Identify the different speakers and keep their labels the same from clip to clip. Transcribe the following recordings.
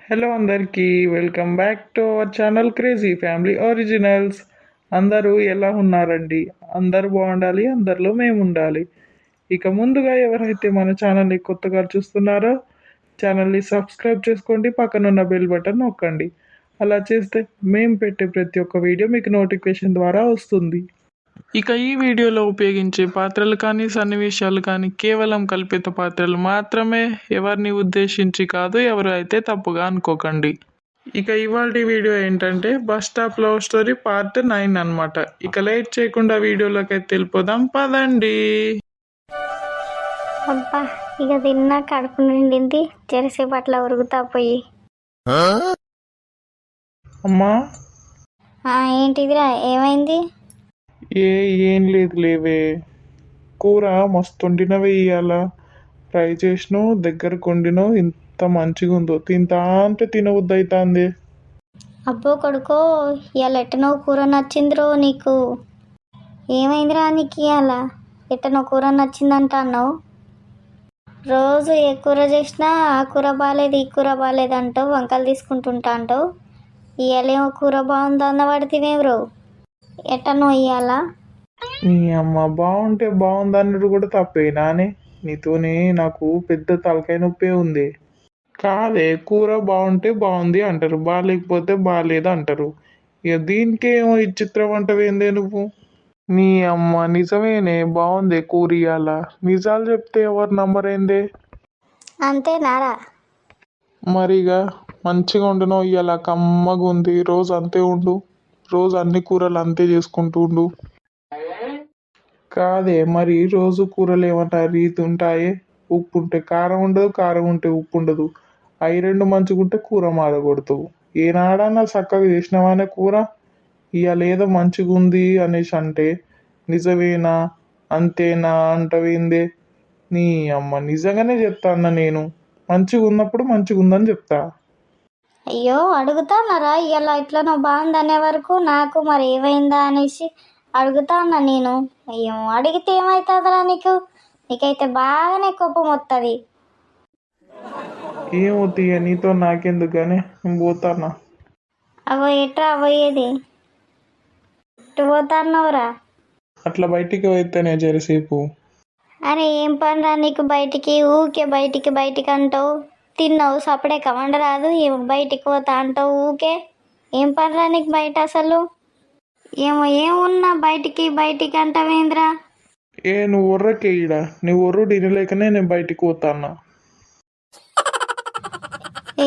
Speaker 1: Hello అందరికీ welcome back to our channel crazy Family originals. అందరూ ఎలా ఉన్నారండి? అందరూ బాగుండాలి, అందరిలో మేము ఉండాలి. ఇక ముందుగా ఎవరైతే మన ఛానల్ని కొత్తగా చూస్తున్నారో ఛానల్ని సబ్స్క్రైబ్ చేసుకోండి, పక్కనున్న బెల్ బటన్ నొక్కండి. అలా చేస్తే మేము పెట్టే ప్రతి ఒక్క వీడియో మీకు నోటిఫికేషన్ ద్వారా వస్తుంది. ఇక ఈ వీడియోలో ఉపయోగించే పాత్రలు కానీ సన్నివేశాలు కానీ కేవలం కల్పిత పాత్రలు మాత్రమే, ఎవరిని ఉద్దేశించి కాదు. ఎవరు అయితే తప్పుగా అనుకోకండి. ఇక ఇవాళ వీడియో ఏంటంటే bus stop love story part 9 అన్నమాట. ఇక లేట్ చేయకుండా వీడియోలోకి అయితే వెళ్ళిపోదాం పదండి.
Speaker 2: అబ్బా, ఇక తిన్నా కడుపు నిండింది. చెరసేపు అట్లా ఉరుగుతా పోయి.
Speaker 1: అమ్మా
Speaker 2: ఏంటిదిరా, ఏమైంది?
Speaker 1: ఏం లేదు లేవే, కూర మస్తు వండినవే. ఇవాళ ఫ్రై చేసినో దగ్గరకు వండినో ఇంత మంచిగా ఉందో, తింటా అంటే తినవద్దు అవుతుంది.
Speaker 2: అబ్బో కొడుకో, ఇవాళ ఎట్టనో కూర నచ్చిందిరో నీకు. ఏమైందిరా నీకు ఇవాళ? ఎట్టనో కూర నచ్చిందంట అన్నావు. రోజు ఏ కూర చేసినా ఆ కూర బాగాలేదు ఈ కూర బాగాలేదు అంటావు, వంకలు తీసుకుంటుంటా అంటావు. ఇవాళేమో కూర బాగుంది అన్నవాడితేవేమ్రో, ఎట్టనో ఇవాళ.
Speaker 1: నీ అమ్మ బాగుంటే బాగుంది అన్నట్టు కూడా తప్పేనానే? నీతోనే నాకు పెద్ద తలకాయ నొప్పే ఉంది. కాదే, కూర బాగుంటే బాగుంది అంటారు, బాగాలేకపోతే బాగాలేదు అంటారు. ఇక దీనికేమో ఈ చిత్రం అంటవేందే నువ్వు? నీ అమ్మ నిజమేనే, బాగుంది కూర ఇయ్యాల. నిజాలు చెప్తే ఎవరు నమ్మరేందే?
Speaker 2: అంతేనారా?
Speaker 1: మరిగా మంచిగా వండినో ఇయ్యాల, కమ్మగా ఉంది. రోజు అంతే ఉండు, రోజు అన్ని కూరలు అంతే చేసుకుంటూ ఉండు. కాదే, మరి రోజు కూరలు ఏమంటా రీతి ఉంటాయే? ఉప్పు ఉంటే కారం ఉండదు, కారం ఉంటే ఉప్పు ఉండదు. అవి రెండు మంచిగుంటే కూర మాడకూడతావు. ఏనాడన్నా చక్కగా చేసినావానే కూర? ఇవాళ ఏదో మంచిగా ఉంది అనేసి అంటే నిజమేనా అంతేనా అంటవేందే? నీ అమ్మ నిజంగానే చెప్తా అన్న నేను. మంచిగా ఉన్నప్పుడు మంచిగా ఉందని చెప్తా.
Speaker 2: అయ్యో అడుగుతానరా, ఇలా ఇట్లా బాగుంది అనే వరకు నాకు మరి ఏమైందా అనేసి అడుగుతా అన్నా నేను. అయ్యో అడిగితే ఏమవుతుందిరా నీకు? నీకైతే బాగానే కోపం వస్తుంది.
Speaker 1: ఏమవుతాయి నీతో నాకెందుకు కానీ, నేను పోతానా.
Speaker 2: అవో ఎట్రా పోయేది? ఎటు పోతాన్నావురా?
Speaker 1: అట్లా బయటికి పోతేనే జరసేపు.
Speaker 2: అరే ఏం పనిరా నీకు బయటికి? ఊకే బయటికి అంటావు. తిన్నావు సపడే కమండరాదు, బయటికి పోతా అంటావు ఊకే. ఏం పనిరా నీకు బయట అసలు? ఏమున్నా బయటికి అంటావేంద్రా?
Speaker 1: నువ్వు ఒర్రకే ఈడ, నువ్వు ఒర్రు తినలేకనే నేను బయటికి పోతాన్నా.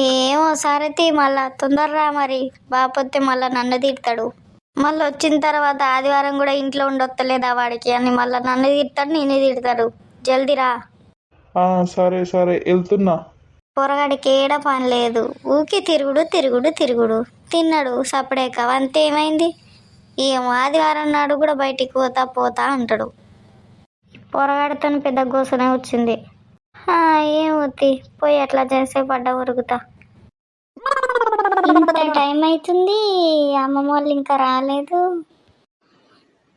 Speaker 2: ఏమో సరతి, మళ్ళా తొందరరా మరి, బాపొత్తే మళ్ళా నన్ను తిడతాడు. మళ్ళీ వచ్చిన తర్వాత ఆదివారం కూడా ఇంట్లో ఉండొత్తలేదా వాడికి అని మళ్ళీ నన్ను తిడతాడు, నేనే తిడతాడు. జల్దిరా.
Speaker 1: సరే సరే వెళ్తున్నా.
Speaker 2: పొరగాడికి ఏడ పని లేదు, ఊకి తిరుగుడు. తిన్నాడు సపడేక, అంతేమైంది? ఏమో ఆదివారం నాడు కూడా బయటికి పోతా అంటాడు. పొరగాడితో పెద్ద గోసనే వచ్చింది. ఏమవుతి పోయి అట్లా చేసే పడ్డ ఉరుగుతా. ఇంత టైం అవుతుంది, అమ్మమ్మ వాళ్ళు ఇంకా రాలేదు.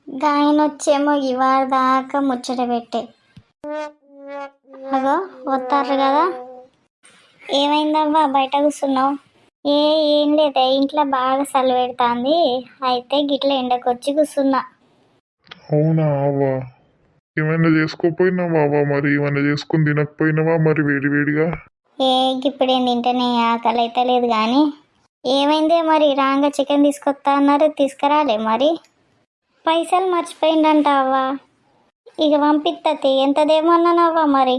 Speaker 2: గాయన వచ్చేమో ఇవాళ దాకా ముచ్చట పెట్టే. అగో వస్తారు కదా. ఏమైందవ్వా బయట కూర్చున్నావు? ఏం లేదే, ఇంట్లో బాగా చలి పెడుతుంది, అయితే గిట్ల ఎండకొచ్చి కూర్చున్నా.
Speaker 3: అవునా అవ్వా, ఏమైనా చేసుకోపోయినావా అవ్వా? మరి ఏమైనా చేసుకుని తినకపోయినావా మరి వేడివేడిగా?
Speaker 2: ఇప్పుడేం తింటేనే ఆకలి అయితే లేదు కానీ. ఏమైందే మరి, రాంగా చికెన్ తీసుకొస్తా అన్నారు, తీసుకురాలే మరి? పైసలు మర్చిపోయిందంట అవ్వా. ఇక పంపిస్తుంది, ఎంత తెమ్మన్నానవ్వా మరి?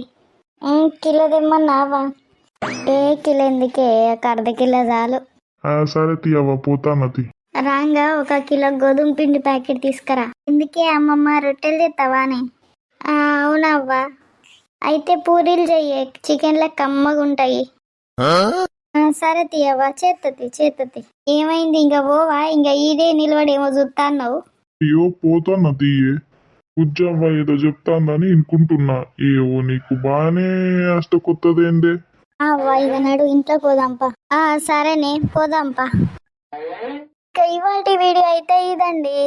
Speaker 2: కిలో తెమ్మన్నా అవ్వా. కిలో ఎందుకే, ఒక అర్ధ కిలో చాలు.
Speaker 3: సరే తీయవ్వా, పోతానది.
Speaker 2: రాంగా 1 కిలో గోధుమ పిండి ప్యాకెట్ తీసుకురా. ఎందుకే అమ్మమ్మ, రొట్టెలు తెస్తావానే? అవునవ్వా. అయితే పూరీలు చెయ్యి, చికెన్ల కమ్మగా ఉంటాయి. సరే తీయవ్వా, చేత్తతి. ఏమైంది, ఇంకా పోవా? ఇంకా ఈడే నిలబడేమో చూస్తా అన్నావు.
Speaker 3: అయ్యో పోతానా తీయే. ఉజ్జవ్వ ఏదో చెప్తాందని అనుకుంటున్నా. ఏవో నీకు బాగానే అష్ట కొత్తదేందే.
Speaker 2: అవ్వా ఇక నడు, ఇంట్లో పోదాంపా. సరేనే పోదాంపా. ఇక ఇవాల్టి వీడియో అయితే ఇదండి.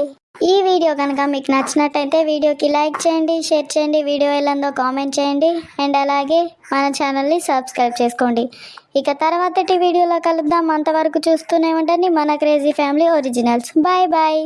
Speaker 2: ఈ వీడియో కనుక మీకు నచ్చినట్టయితే వీడియోకి లైక్ చేయండి, షేర్ చేయండి, వీడియో ఎలా ఉందో కామెంట్ చేయండి అండ్ అలాగే మన ఛానల్ని సబ్స్క్రైబ్ చేసుకోండి. ఇక తర్వాతటి వీడియోలో కలుద్దాం. అంతవరకు చూస్తూనే ఉండండి మన Crazy Family Originals. Bye bye.